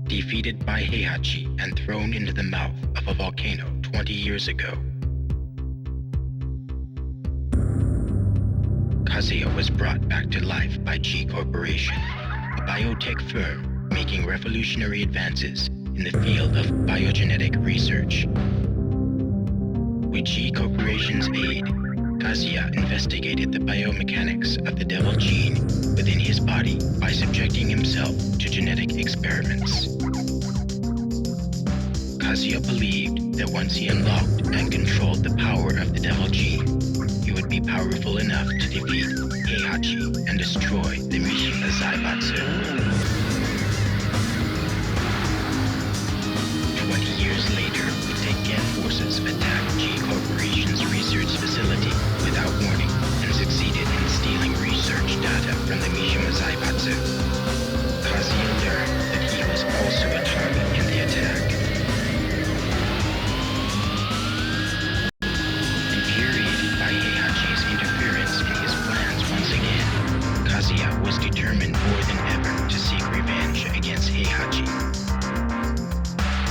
defeated by Heihachi and thrown into the mouth of a volcano 20 years ago. Kazuya was brought back to life by G Corporation, a biotech firm making revolutionary advances in the field of biogenetic research. With G Corporation's aid, Kazuya investigated the biomechanics of the devil gene within his body by subjecting himself to genetic experiments. Kazuya believed that once he unlocked and controlled the power of the devil gene, he would be powerful enough to defeat Heihachi and destroy the Mishima Zaibatsu. 20 years later, TEKKEN forces attacked G Corporation's research facility without warning and succeeded in stealing research data from the Mishima Zaibatsu. Kazuya learned that he was also a target in the attack. Infuriated by Heihachi's interference in his plans once again, Kazuya was determined more than ever to seek revenge against Heihachi.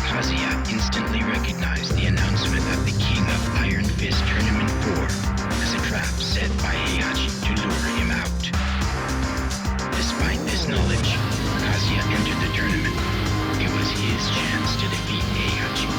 Kazuya instantly recognized the announcement of the King of Iron Fist Tournament 4 as a trap set by Heihachi to lure him out. Despite this knowledge, Kazuya entered the tournament. It was his chance to defeat Heihachi.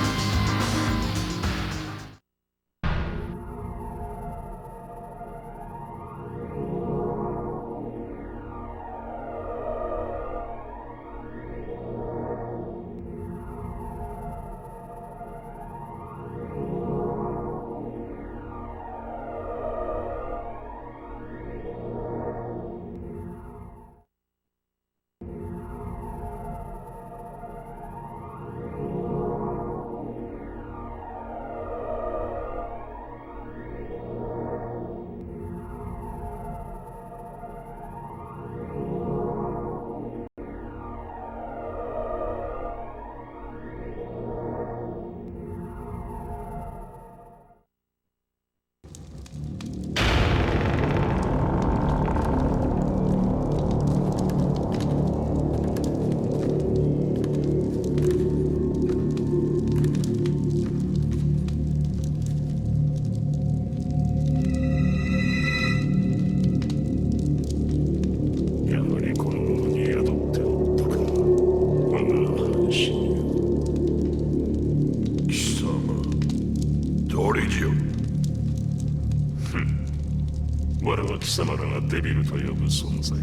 貴様らがデビルと呼ぶ存在。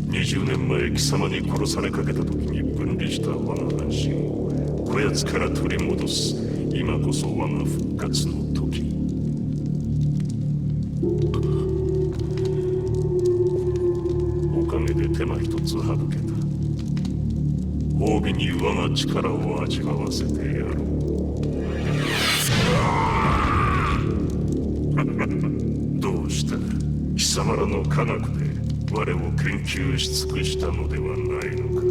20年前貴様に殺されかけた時に分離した我が半身をこやつから取り戻す。今こそ我が復活の時。おかげで手間一つ省けた。褒美に我が力を味わわせてやろう。どうした？貴様らの科学で我を研究し尽くしたのではないのか。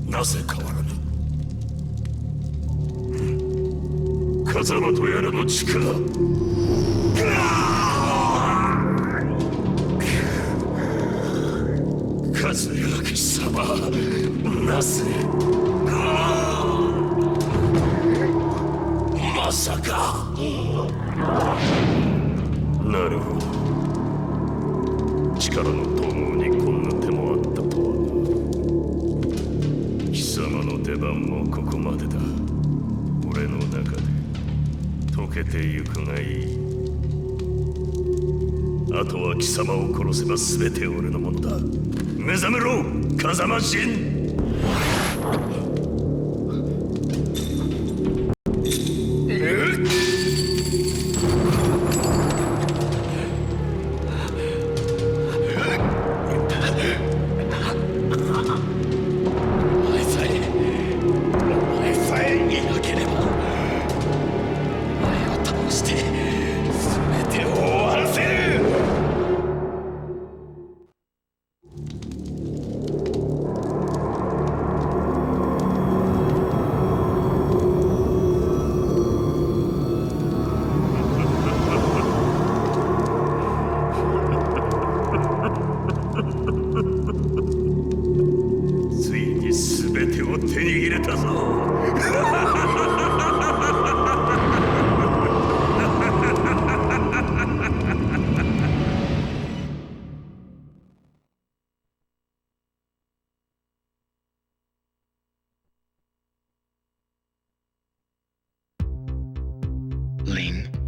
なぜ変わらぬ。風間とやらの力。和也貴様、なぜ。まさか。なるほど。力の統合にこんな手もあったとは。貴様の出番もここまでだ。俺の中で溶けてゆくがいい。あとは貴様を殺せば全て俺のものだ。目覚めろ、風間陣。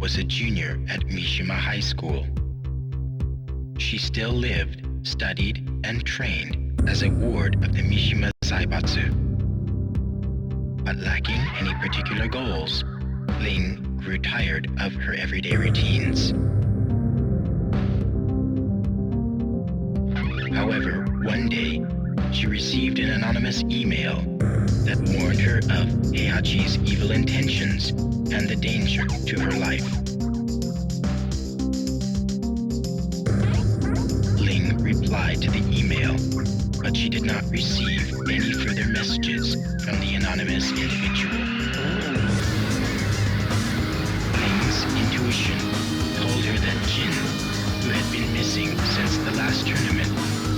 was a junior at Mishima High School. She still lived, studied, and trained as a ward of the Mishima Zaibatsu. But lacking any particular goals, Ling grew tired of her everyday routines. However, one day, she received an anonymous email that warned her of Heihachi's evil intentions and the danger to her life. Ling replied to the email, but she did not receive any further messages from the anonymous individual. Ling's intuition told her that Jin, who had been missing since the last tournament,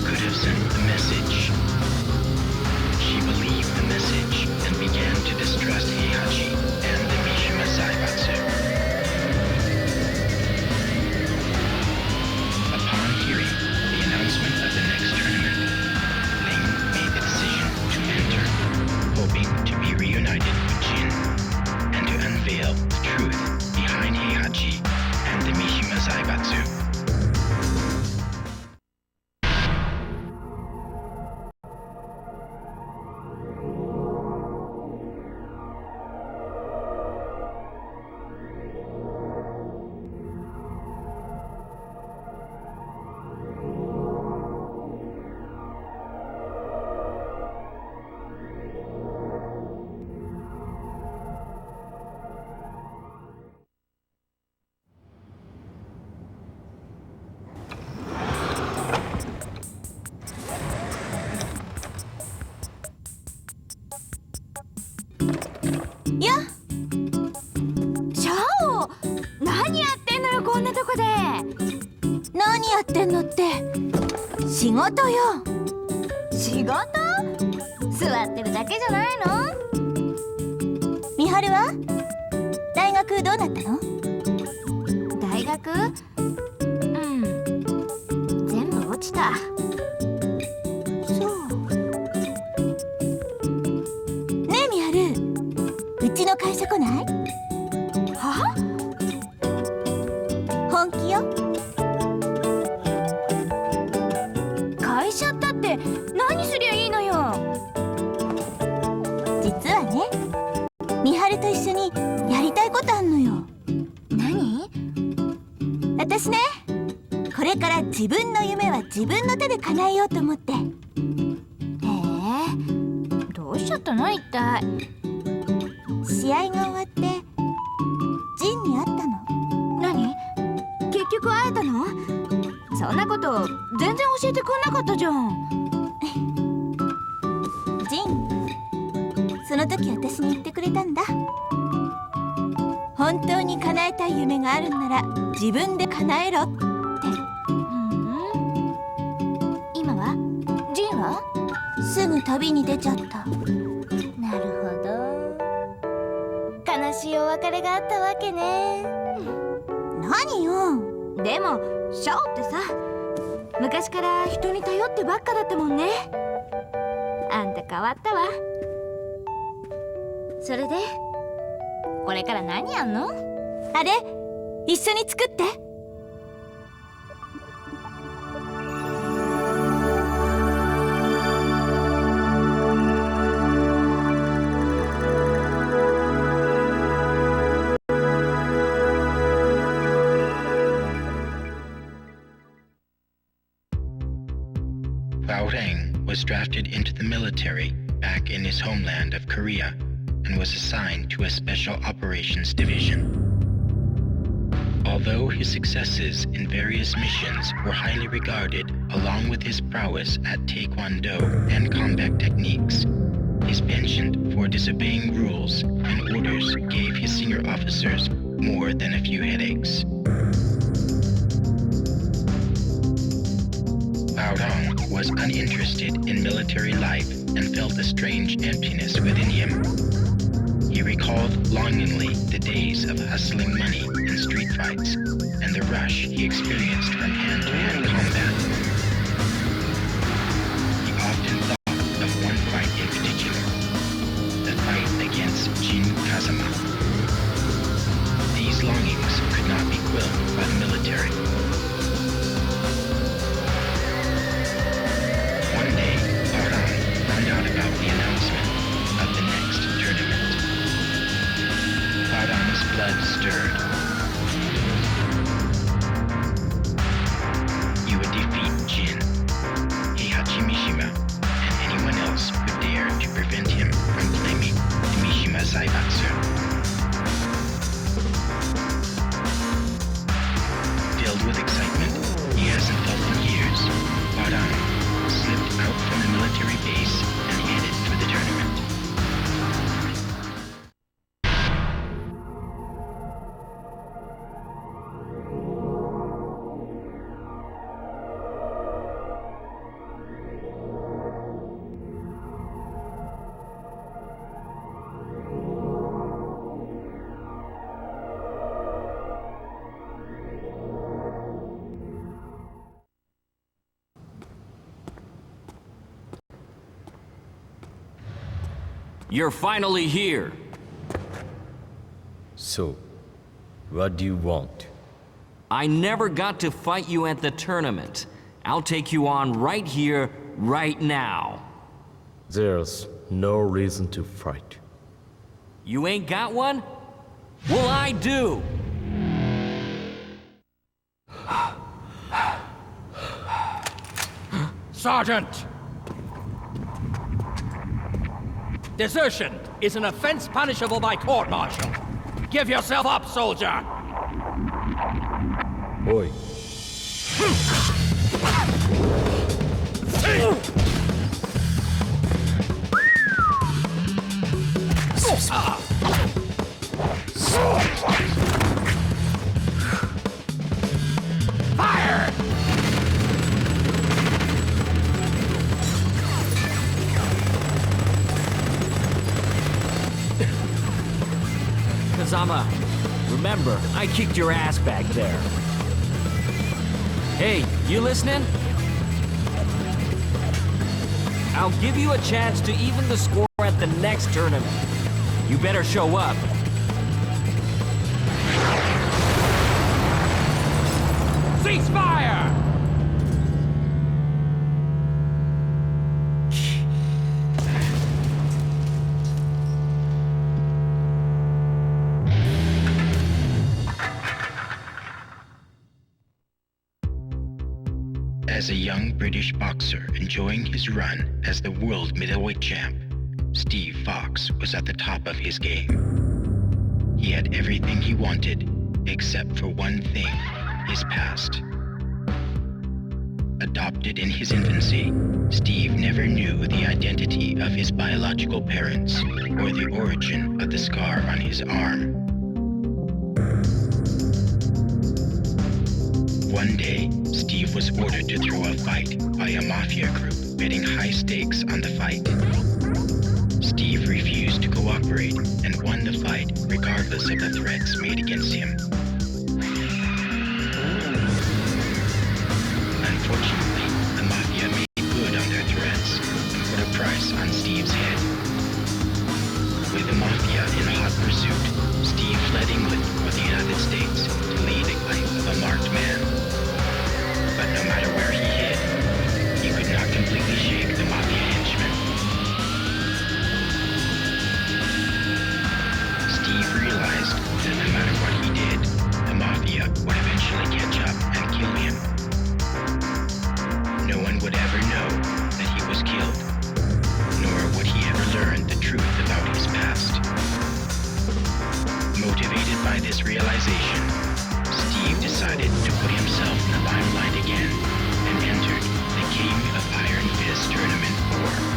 could have sent the message. She believed the message and began to distrust Heihachi and the Mishima Zaibatsu. Upon hearing the announcement of the next tournament, Ling made the decision to enter, hoping to be reunited with Jin and to unveil the truth behind Heihachi and the Mishima Zaibatsu.やっシャオ、何やってんのよこんなとこで。何やってんのって仕事よ。仕事？座ってるだけじゃないの？みはるは大学どうなったの？大学？全部落ちた。うちの会社来ない？は？本気よ。会社ったって何すりゃいいのよ。実はね、みはると一緒にやりたいことあんのよ。何？私ね、これから自分の夢は自分の手で叶えようと思って。へえ、どうしちゃったの一体？試合が終わってジンに会ったの。何？結局会えたの？そんなこと全然教えてくんなかったじゃん。ジン、その時私に言ってくれたんだ。本当に叶えたい夢があるんなら自分で叶えろって。今は？ジンは？すぐ旅に出ちゃった。なるほど。悲しいお別れがあったわけね。何よ。でもシャオってさ、昔から人に頼ってばっかだったもんね。あんた変わったわ。それでこれから何やんの？あれ、一緒に作って。Was drafted into the military back in his homeland of Korea and was assigned to a special operations division. Although his successes in various missions were highly regarded, along with his prowess at Taekwondo and combat techniques, his penchant for disobeying rules and orders gave his senior officers more than a few headaches. Baodong was uninterested in military life and felt a strange emptiness within him. He recalled longingly the days of hustling money in street fights and the rush he experienced from hand-to-hand combat. He often thought of one fight in particular, the fight against Jin Kazama. These longings could You're finally here. So, what do you want? I never got to fight you at the tournament. I'll take you on right here, right now. There's no reason to fight. You ain't got one? Well, I do! Sergeant! Desertion is an offense punishable by court-martial. Give yourself up, soldier! Oi. Fire! Kazama, remember, I kicked your ass back there. Hey, you listening? I'll give you a chance to even the score at the next tournament. You better show up. Ceasefire! As a young British boxer enjoying his run as the world middleweight champ, Steve Fox was at the top of his game. He had everything he wanted, except for one thing, his past. Adopted in his infancy, Steve never knew the identity of his biological parents or the origin of the scar on his arm. One day, Steve was ordered to throw a fight by a mafia group betting high stakes on the fight. Steve refused to cooperate and won the fight regardless of the threats made against him. Unfortunately, the mafia made good on their threats and put a price on Steve's head. With the mafia in hot pursuit, Steve fled England or the United States to lead a life of a marked man. But no matter where he hid, he could not completely shake the mafia henchmen. Steve realized that no matter what he did, the mafia would eventually catch up and kill him. No one would ever know that he was killed, nor would he ever learn the truth about his past. Motivated by this realization, Steve decided to put himself in the limelight again and entered the King of Iron Fist Tournament 4.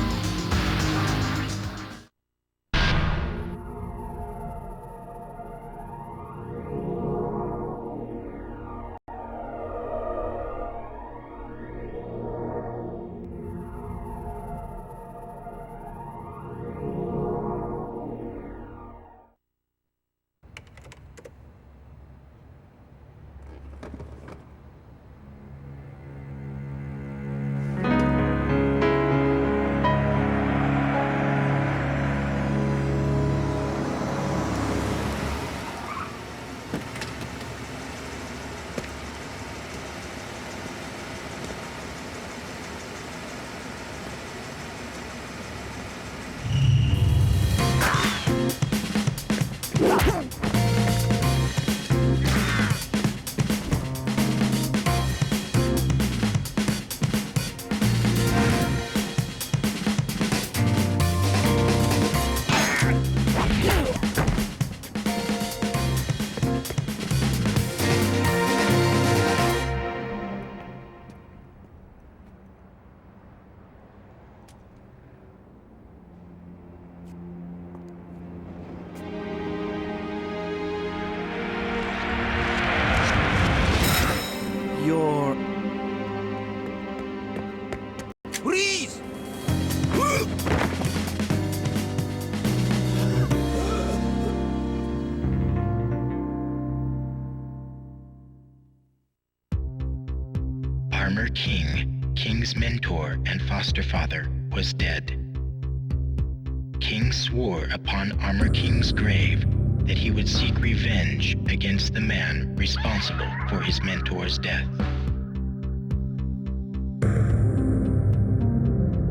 Freeze! Armor King, King's mentor and foster father, was dead. king swore upon Armor King's grave that he would seek revenge against the man responsible for his mentor's death.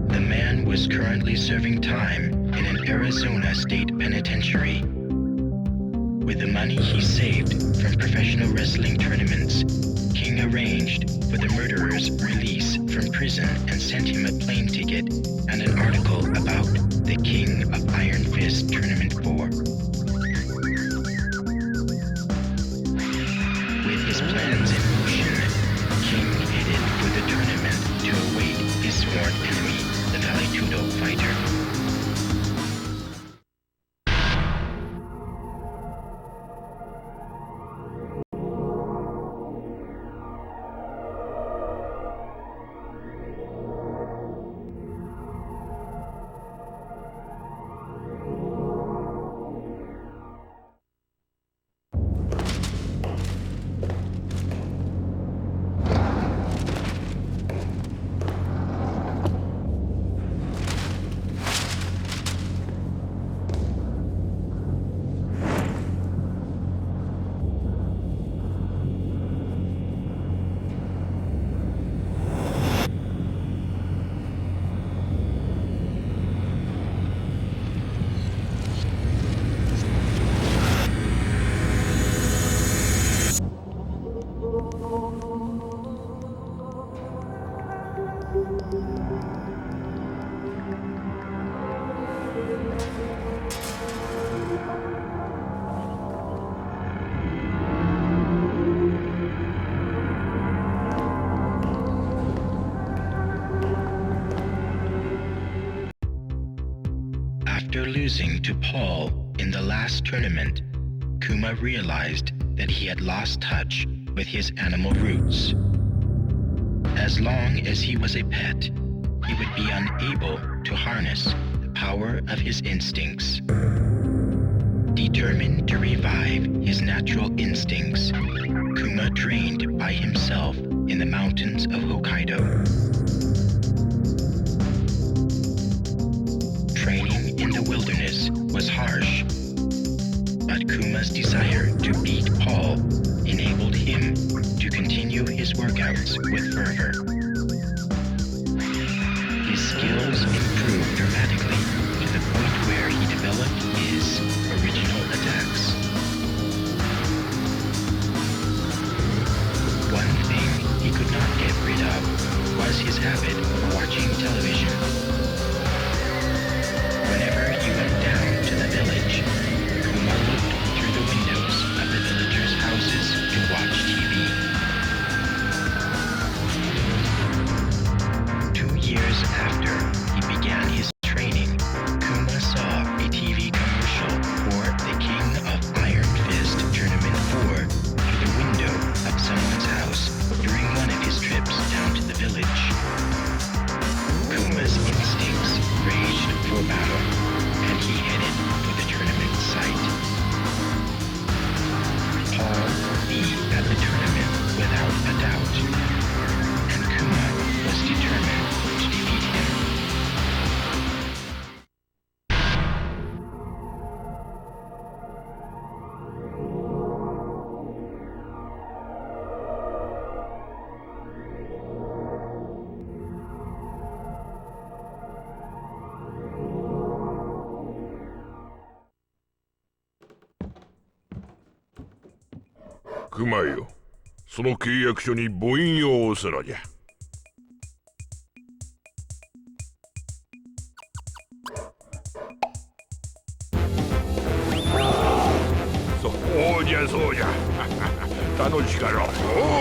The man was currently serving time in an Arizona state penitentiary. With the money he saved from professional wrestling tournaments, King arranged for the murderer's release from prison and sent him a plane ticket and an article about the King of Iron Fist Tournament 4. With his plans in motion, King headed for the tournament to await his sworn enemy, the Valetudo fighter. After losing to Paul in the last tournament, Kuma realized that he had lost touch with his animal roots. As long as he was a pet, he would be unable to harness the power of his instincts. Determined to revive his natural instincts, Kuma trained by himself in the mountains of Hokkaido. Training in the wilderness was harsh, but Kuma's desire to beat Paul enabled him to continue his workouts with fervor. His skills improved dramatically to the point where he developed his original attacks. One thing he could not get rid of was his habit of watching television. Whenever he went down to the village, Kuma looked through the windows of the villagers' houses to watch TV. 2 years after he began his training, Kuma saw a TV commercial for the King of Iron Fist Tournament 4 through the window of someone's house during one of his trips down to the village. Kuma's instincts raged for battle, and he headed for the tournament site. Paul would be at the tournament without a doubt, and Kuma was determined to defeat him. Kumaよ、その契約書に母印を押すのじゃ。そうじゃそうじゃ。楽しかろう。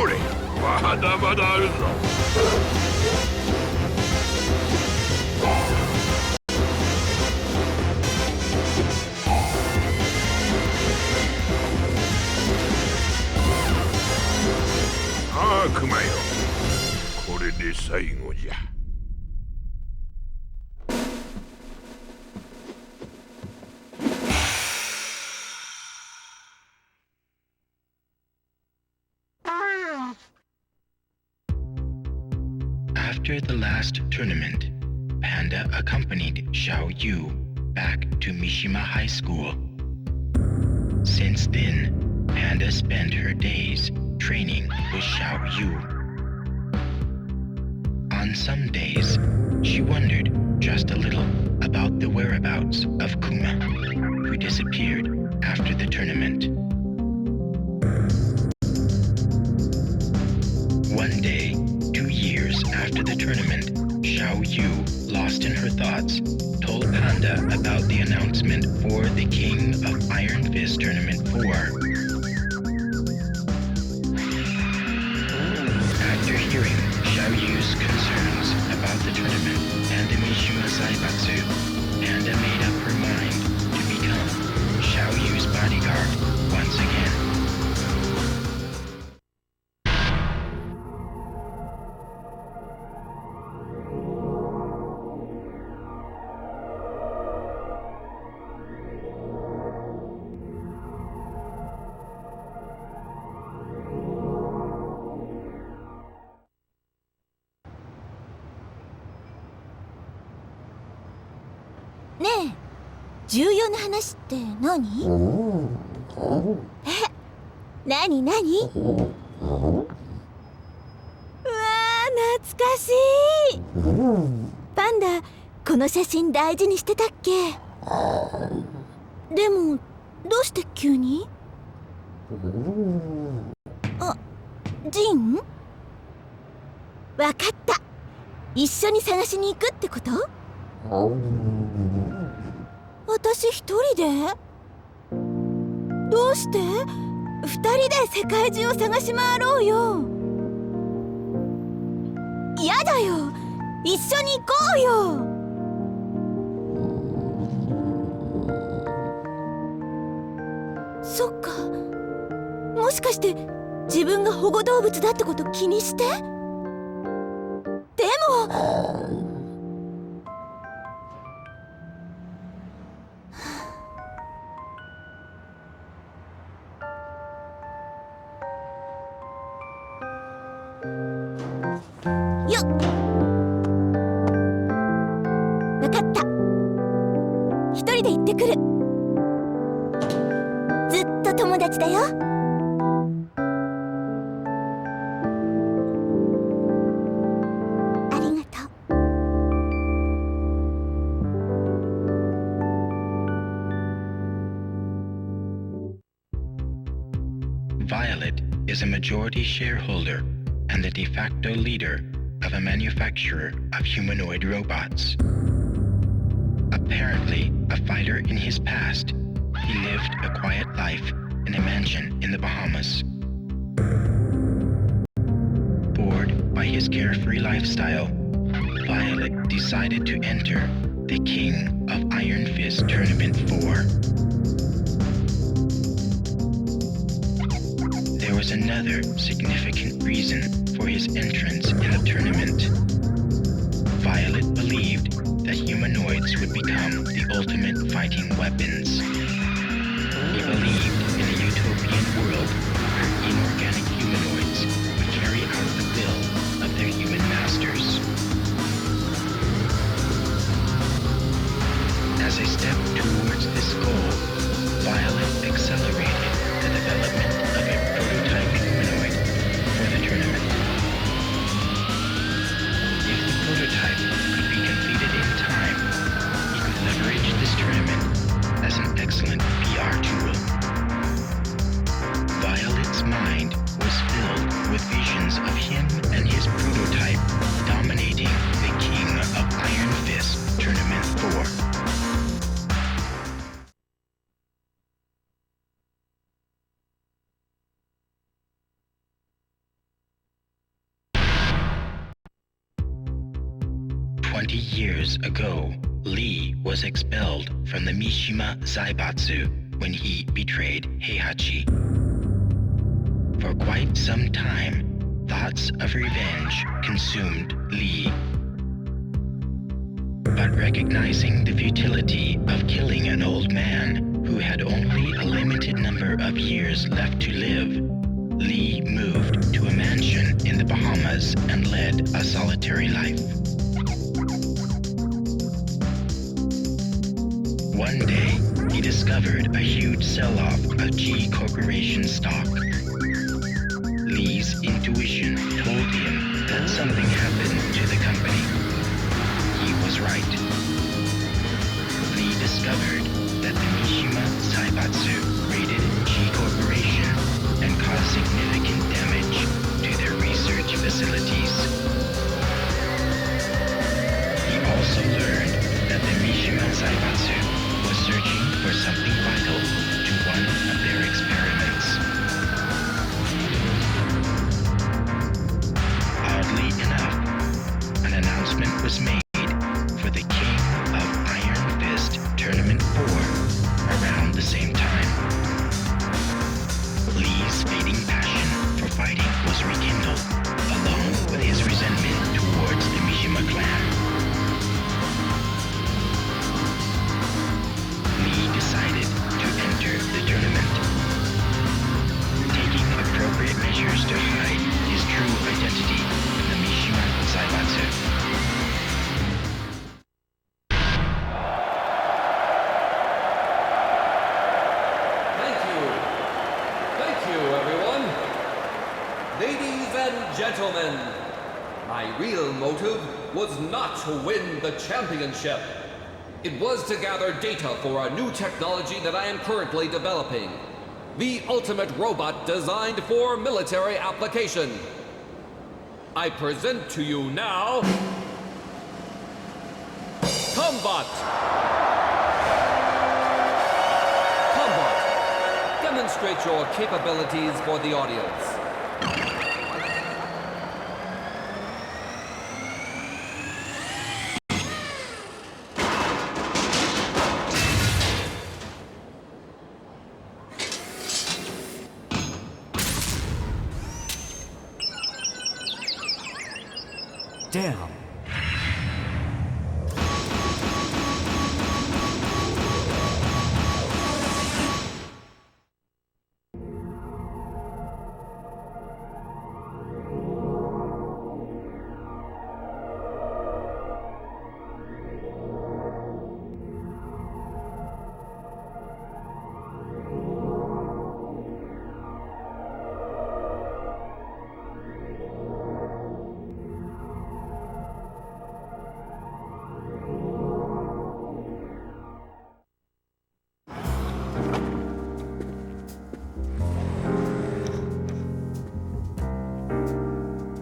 おれ、まだまだあるぞ。熊よ、これで最後じゃ。After the last tournament, Panda accompanied Xiao Yu, back to Mishima High School. Since then, Panda spent her days training with Xiao Yu. On some days, she wondered just a little about the whereabouts of Kuma, who disappeared after the tournament. One day, 2 years after the tournament, Xiao Yu, lost in her thoughts, told Panda about the announcement for the King of Iron Fist Tournament 4. After hearing Xiao Yu's concerns about the tournament and the Mishima Zaibatsu, Panda made up her mind to become Xiao Yu's bodyguard once again.ねえ、重要な話って何？何？うわー、懐かしい。パンダ、この写真大事にしてたっけ？でも、どうして急に？あ、ジン？わかった。一緒に探しに行くってこと？私一人で？どうして？二人で世界中を探し回ろうよ。やだよ、一緒に行こうよ。そっか、もしかして自分が保護動物だってこと気にして？でもよっ、わかった。一人で行ってくる。ずっと友達だよ。ありがとう。Violet is a majority shareholder and the de facto leader of a manufacturer of humanoid robots. Apparently a fighter in his past, he lived a quiet life in a mansion in the Bahamas. Bored by his carefree lifestyle, Violet decided to enter the King of Iron Fist Tournament 4. There was another significant reason for his entrance in the tournament. Violet believed that humanoids would become the ultimate fighting weapons. He believed in a utopian world where inorganic humanoids would carry out the will of their human masters. As a step towards this goal, Violet accelerated the development of a prototype humanoid for the tournament. If the prototype could be completed in time, he could leverage this tournament as an excellent PR tool. Violet's mind was filled with visions of him and his prototype dominating the King of Iron Fist Tournament 4. Years ago, Lee was expelled from the Mishima Zaibatsu when he betrayed Heihachi. For quite some time, thoughts of revenge consumed Lee. But recognizing the futility of killing an old man who had only a limited number of years left to live, Lee moved to a mansion in the Bahamas and led a solitary life. One day, he discovered a huge sell-off of G Corporation stock. Lee's intuition told him that something happened to the company. He was right. Lee discovered that the Mishima Zaibatsu raided G Corporation and caused significant damage to their research facilities. He also learned that the Mishima Zaibatsu was searching for something vital to one of their experiments. Oddly enough, an announcement was made for the King of Iron Fist Tournament 4 around the same time. Lee's fading passion for fighting was rekindled, along with his resentment towards the Mishima clan. Lee decided to enter the tournament, taking appropriate measures to hide his true identity from the Mishima Zaibatsu. Thank you, everyone. Ladies and gentlemen, my real motive was not to win the championship. It was to gather data for a new technology that I am currently developing. The ultimate robot designed for military application. I present to you now... Combat! Combat! Demonstrate your capabilities for the audience. Damn.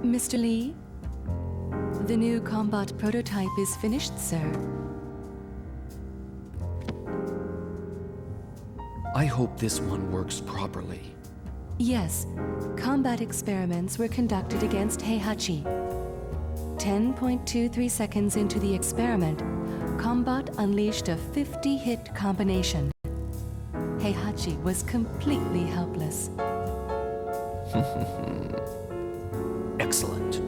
Mr. Lee, the new combat prototype is finished, sir. I hope this one works properly. Yes, combat experiments were conducted against Heihachi. 10.23 seconds into the experiment, Combat unleashed a 50-hit combination. Heihachi was completely helpless. Excellent.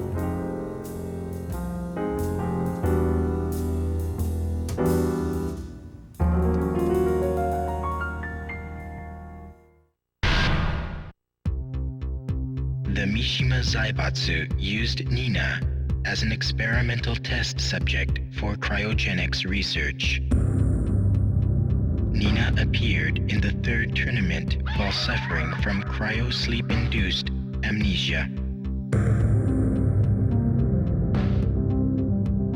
The Mishima Zaibatsu used Nina as an experimental test subject for cryogenics research. Nina appeared in the third tournament while suffering from cryo-sleep-induced amnesia.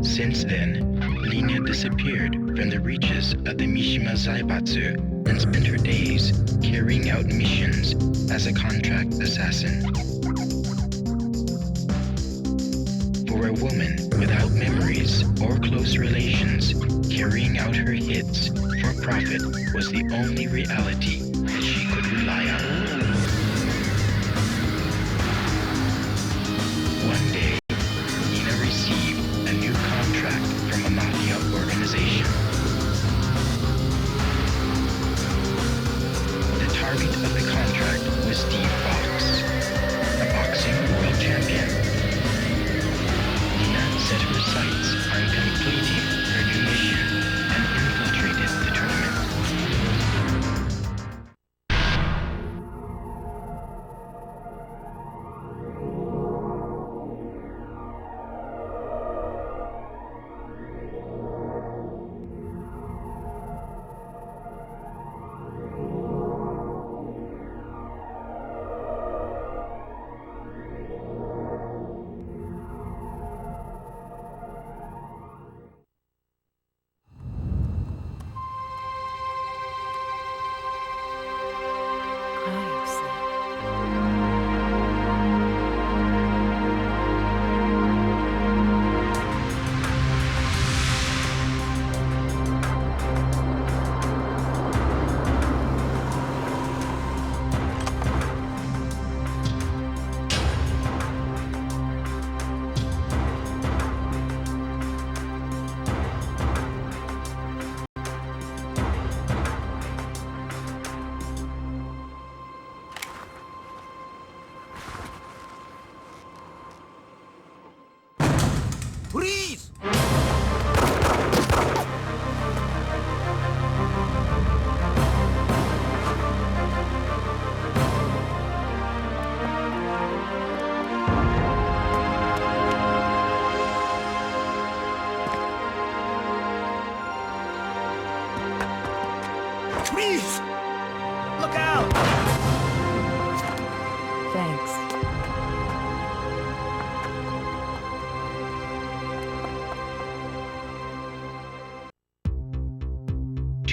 Since then, Nina disappeared from the reaches of the Mishima Zaibatsu and spent her days carrying out missions as a contract assassin. For a woman without memories or close relations, carrying out her hits for profit was the only reality that she could rely on. One day, Nina received a new contract from a mafia organization. The target of the contract was Steve Fox, a boxing world champion. Nina set her sights on completing her new mission and infiltrated the tournament.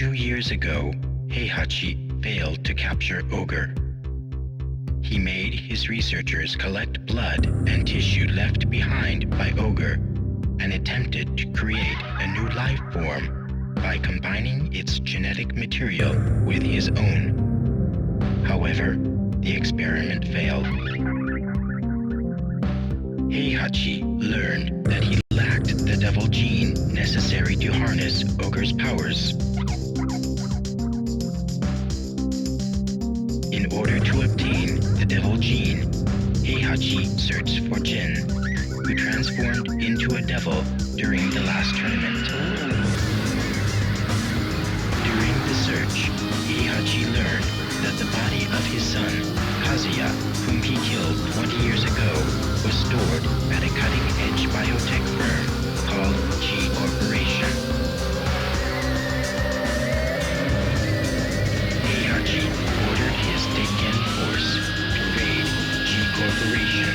2 years ago, Heihachi failed to capture Ogre. He made his researchers collect blood and tissue left behind by Ogre and attempted to create a new life form by combining its genetic material with his own. However, the experiment failed. Heihachi learned that he lacked the devil gene necessary to harness Ogre's powers. In order to obtain the devil gene, Heihachi searched for Jin, who transformed into a devil during the last tournament. During the search, Heihachi learned that the body of his son, Kazuya, whom he killed 20 years ago, was stored at a cutting-edge biotech firm called G Corporation. Heihachi ordered his TEKKEN force to raid G Corporation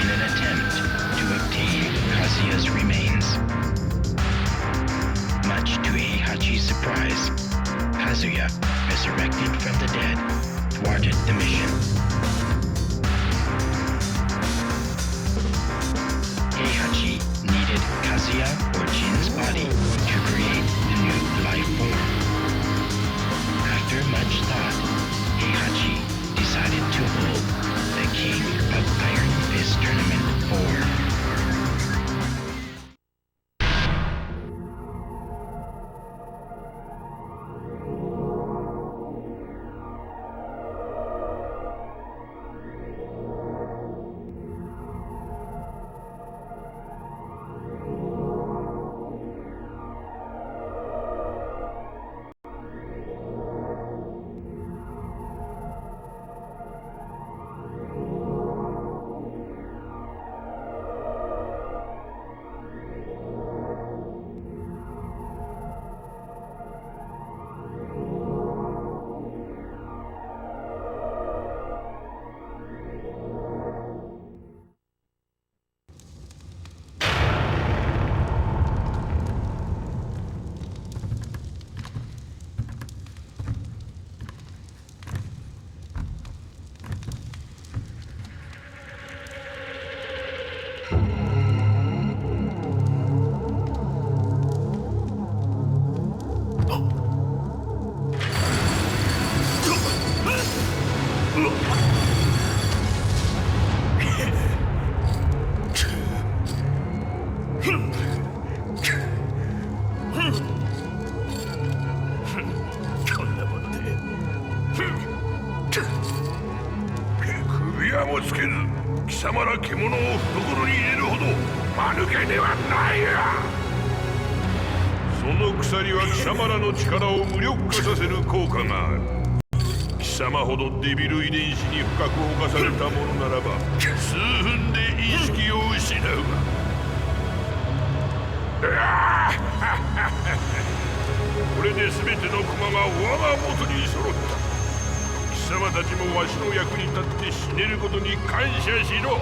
in an attempt to obtain Kazuya's remains. Much to Heihachi's surprise, Kazuya, resurrected from the dead, thwarted the mission. Heihachi needed Kazuya or Jin's body to create the new life form. After much thought, Heihachi decided to hold the King of Iron Fist Tournament 4.デビル遺伝子に深く侵されたものならば数分で意識を失うがこれで全ての駒が我が元に揃った貴様たちもわしの役に立って死ねることに感謝しろ